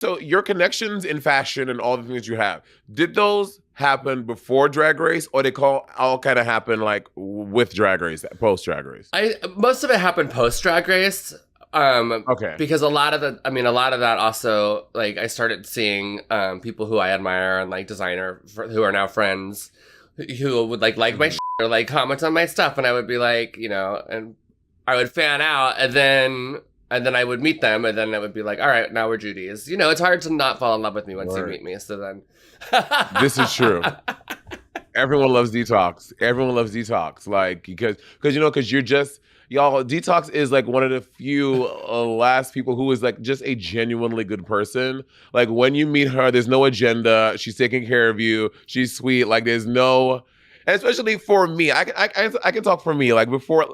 So your connections in fashion and all the things you have, did those happen before Drag Race, or they all kind of happen like with Drag Race, post Drag Race? I Most of it happened post Drag Race. Okay. Because a lot of that also, like, I started seeing people who I admire and like who are now friends who would like my shit or like comment on my stuff, and I would be like, and I would fan out, and then I would meet them, and then it would be like, all right, now we're Judy's. It's hard to not fall in love with me once you meet me. So then, this is true. Everyone loves Detox. Everyone loves Detox, like because you're just y'all. Detox is like one of the few last people who is like just a genuinely good person. Like when you meet her, there's no agenda. She's taking care of you. She's sweet. Like there's no. And especially for me, I can talk for me. Like before,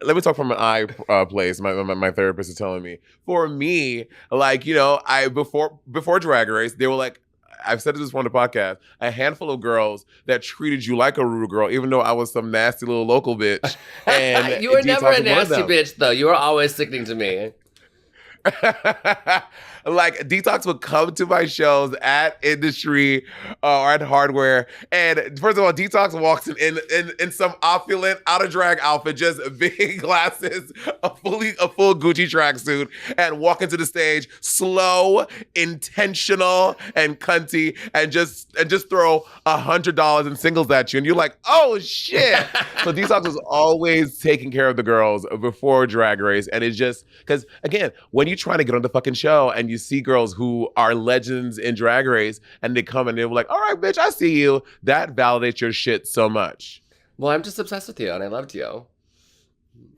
let me talk from an place. My therapist is telling me. For me, like I before Drag Race, they were like, I've said this on the podcast, a handful of girls that treated you like a rude girl, even though I was some nasty little local bitch. And you were never a nasty bitch, though. You were always sticking to me. Like Detox would come to my shows at Industry or at Hardware, and first of all, Detox walks in some opulent out of drag outfit, just big glasses, a full Gucci tracksuit, and walk into the stage slow, intentional, and cunty, and just throw $100 in singles at you, and you're like, oh shit. So Detox was always taking care of the girls before Drag Race, and it's just because again, when you're trying to get on the fucking show and you see girls who are legends in Drag Race and they come and they're like, all right, bitch, I see you. That validates your shit so much. Well, I'm just obsessed with you and I loved you.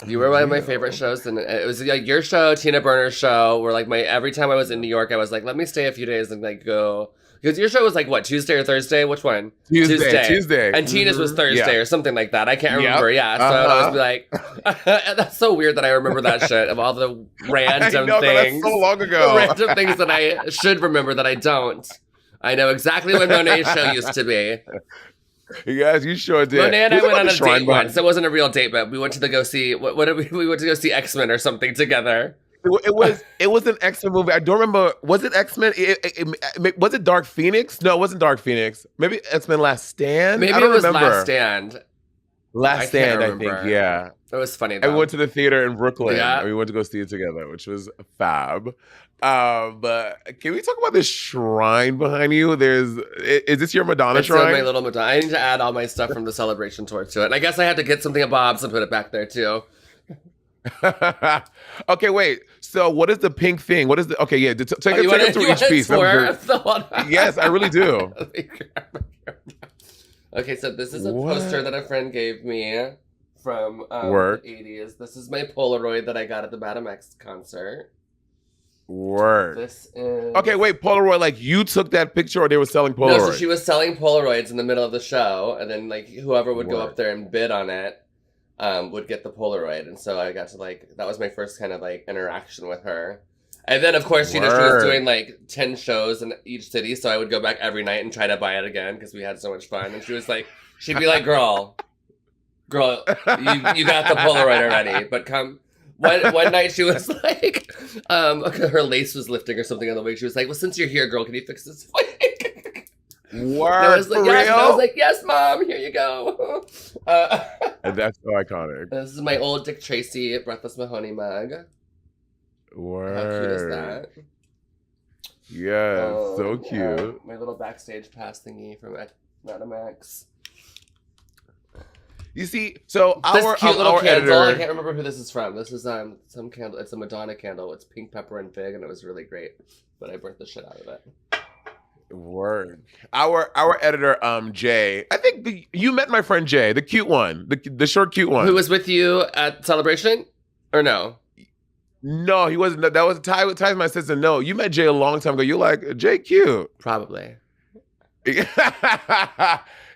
You were one of my favorite shows, and it was like your show, Tina Burner's show, where like every time I was in New York, I was like, let me stay a few days and like go. Because your show was like what, Tuesday or Thursday? Which one? Tuesday. And Tina's was Thursday or something like that. I can't remember. Yeah. So I would always be like, that's so weird that I remember that shit of all the random things. That's so long ago. Random things that I should remember that I don't. I know exactly what Monet's show used to be. Yes, you sure did. Monet and I went on a date once. It wasn't a real date, but we went to go see what did we went to go see X-Men or something together. It was an X-Men movie. I don't remember. Was it X-Men? Was it Dark Phoenix? No, it wasn't Dark Phoenix. Maybe X-Men Last Stand? Maybe it was Last Stand. Last Stand, I think, yeah. It was funny, though. I went to the theater in Brooklyn. Yeah. We went to go see it together, which was fab. But can we talk about this shrine behind you? Is this your Madonna shrine? It's my little Madonna. I need to add all my stuff from the celebration tour to it. And I guess I had to get something at Bob's and put it back there, too. Okay, wait. So what is the pink thing? What is the... Okay, yeah. Take it through each piece. Yes, I really do. Okay, so this is a poster that a friend gave me from the 80s. This is my Polaroid that I got at the Madame X concert. Word. This is... Okay, wait, Polaroid, like you took that picture or they were selling Polaroids? No, so she was selling Polaroids in the middle of the show, and then like whoever would go up there and bid on it would get the Polaroid. And so I got to that was my first kind of like interaction with her. And then of course, she was doing like 10 shows in each city, so I would go back every night and try to buy it again because we had so much fun. And she was like, she'd be like, girl, you got the Polaroid already, but come... One night she was like, her lace was lifting or something on the wig. She was like, well, since you're here, girl, can you fix this wig? Word, I was like, for yes. real? And I was like, yes, mom, here you go. And that's so iconic. This is my old Dick Tracy Breathless Mahoney mug. Word. How cute is that? Yes, so cute. Yeah, my little backstage pass thingy from Madame X. You see, so this our cute little our candle, editor... I can't remember who this is from. This is some candle. It's a Madonna candle. It's pink pepper and fig, and it was really great. But I burnt the shit out of it. Word. Our editor, Jay. I think you met my friend Jay, the cute one, the short cute one, who was with you at Celebration, or no? No, he wasn't. That was Ty's my sister. No, you met Jay a long time ago. You're like, Jay, cute. Probably.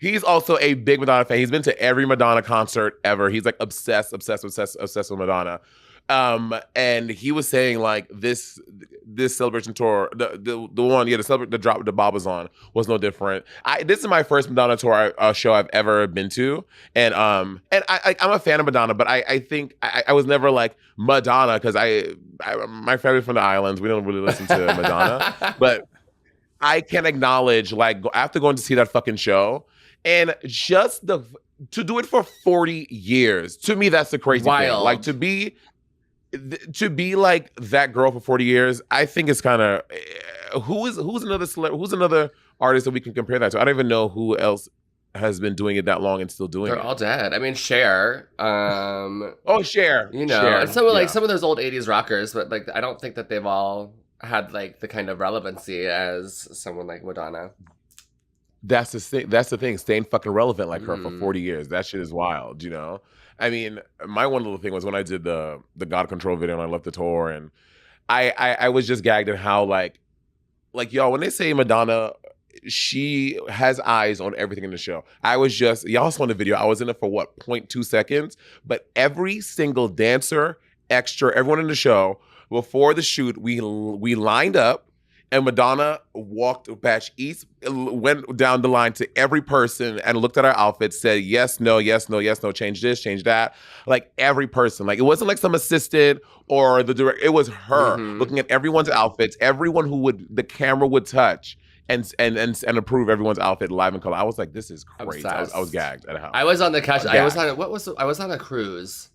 He's also a big Madonna fan. He's been to every Madonna concert ever. He's like obsessed with Madonna. And he was saying like this celebration tour, the one, yeah, the drop the Bob was on was no different. This is my first Madonna tour show I've ever been to, and I'm a fan of Madonna, but I think I was never like Madonna because my family's from the islands, we don't really listen to Madonna, but I can acknowledge like after going to see that fucking show and just to do it for 40 years, to me that's the crazy thing. Like to be like that girl for 40 years, I think it's kind of who's another artist that we can compare that to? I don't even know who else has been doing it that long and still doing it. They're all dead. I mean, Cher. Cher. You know, Cher. And some of some of those old 80s rockers, but like I don't think that they've all had like the kind of relevancy as someone like Madonna. That's the thing. Staying fucking relevant like her for 40 years. That shit is wild, you know? I mean, my one little thing was when I did the God Control video and I left the tour, and I was just gagged at how like y'all, when they say Madonna, she has eyes on everything in the show. Y'all saw the video, I was in it for what, 0.2 seconds? But every single dancer, extra, everyone in the show, before the shoot, we lined up, and Madonna went down the line to every person and looked at our outfits, said yes, no, yes, no, yes, no, change this, change that. Like every person. Like it wasn't like some assistant or the director. It was her looking at everyone's outfits, everyone who the camera would touch and approve everyone's outfit live in color. I was like, this is crazy. I was gagged at how. I was on the couch. I was on a cruise.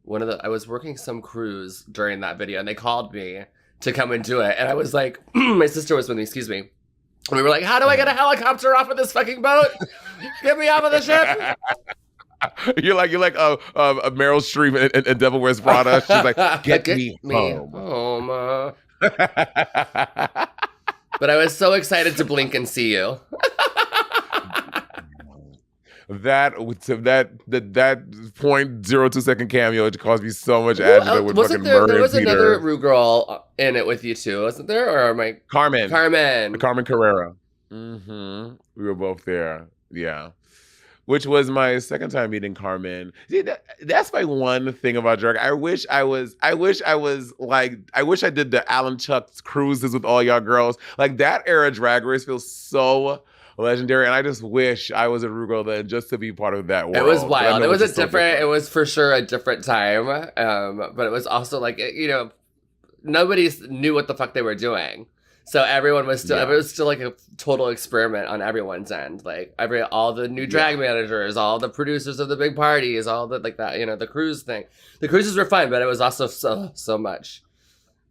I was working some cruise during that video, and they called me to come and do it. And I was like, my sister was with me, excuse me. And we were like, how do I get a helicopter off of this fucking boat? Get me off of the ship. You're like a Meryl Streep in Devil Wears Prada. She's like, get me home. But I was so excited to blink and see you. That 0.02 second cameo caused me so much agita with fucking Murray. There was and Peter. Another Rue girl in it with you too, wasn't there? Or am I Carmen Carrera. Mm-hmm. We were both there. Yeah. Which was my second time meeting Carmen. See, that's my one thing about drag. I wish I did the Alan Chuck's cruises with all y'all girls. Like that era Drag Race feels so legendary, and I just wish I was a Rue girl then just to be part of that world. It was wild. It was it was for sure a different time. But it was also like, you know, nobody knew what the fuck they were doing. So everyone was still, it was still like a total experiment on everyone's end. Like all the new drag managers, all the producers of the big parties, all the like that, you know, the cruise thing. The cruises were fun, but it was also so much.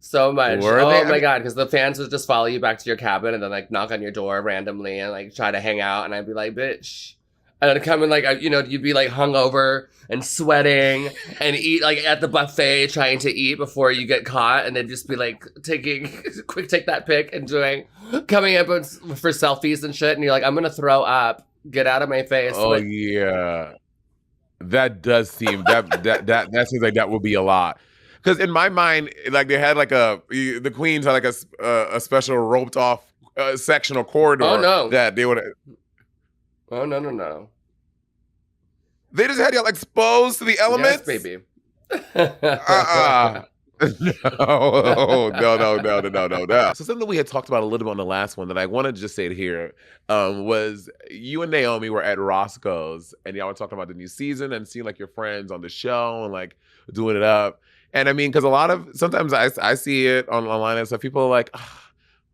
So much. My God, because the fans would just follow you back to your cabin and then like knock on your door randomly and like try to hang out, and I'd be like, bitch. And then come in like, you know, you'd be like hungover and sweating and eat like at the buffet trying to eat before you get caught, and they'd just be like take that pic and coming up for selfies and shit, and you're like, I'm gonna throw up, get out of my face. Oh yeah, that does seem that seems like that would be a lot. Because in my mind, like they had like the queens had like a special roped off section or corridor that they would. Oh no! They just had y'all exposed to the elements. Yes, baby. No. So something that we had talked about a little bit on the last one that I wanted to just say it here was you and Naomi were at Roscoe's and y'all were talking about the new season and seeing like your friends on the show and like doing it up. And I mean, because sometimes I see it online and stuff. People are like,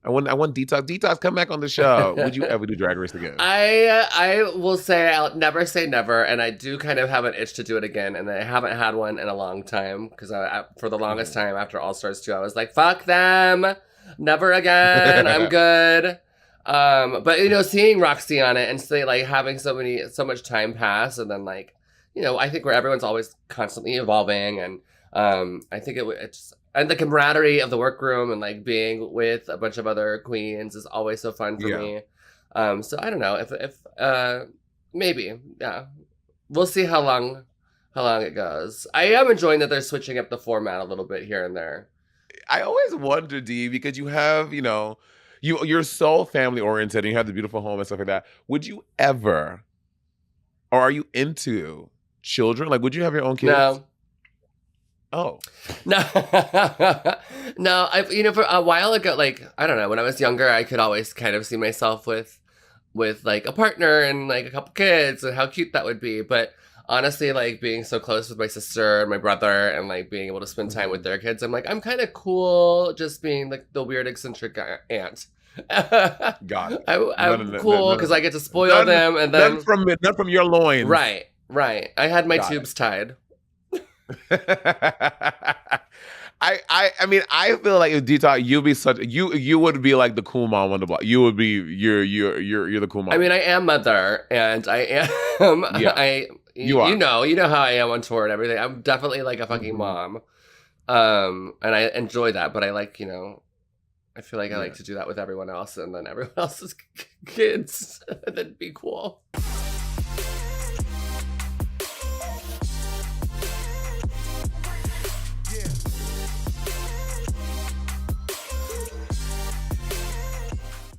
I want Detox. Detox, come back on the show. Would you ever do Drag Race again? I will say I'll never say never, and I do kind of have an itch to do it again, and I haven't had one in a long time because for the longest time after All Stars 2, I was like, fuck them, never again. I'm good. But you know, seeing Roxy on it and say like having so much time pass, and then like, you know, I think where everyone's always constantly evolving, and I think it's. And the camaraderie of the workroom and like being with a bunch of other queens is always so fun for me. So I don't know if maybe, we'll see how long it goes. I am enjoying that they're switching up the format a little bit here and there. I always wonder, Dee, because you have, you know, you're so family oriented and you have the beautiful home and stuff like that. Would you ever, or are you into children? Like, would you have your own kids? No. Oh. No, no. For a while ago, like I don't know, when I was younger, I could always kind of see myself with like a partner and like a couple kids and how cute that would be. But honestly, like being so close with my sister and my brother and like being able to spend time with their kids, I'm like, I'm kind of cool just being like the weird eccentric aunt. Got it. I'm cool because I get to spoil them and then none from your loins. Right. I had my tubes tied. I mean, I feel like if Detox, you'd be you would be like the cool mom on the block. You would be you're the cool mom. I mean, I am mother, and I am. Yeah. You are. You know how I am on tour and everything. I'm definitely like a fucking mom, and I enjoy that. But I like I feel like I like to do that with everyone else, and then everyone else's kids, and then be cool.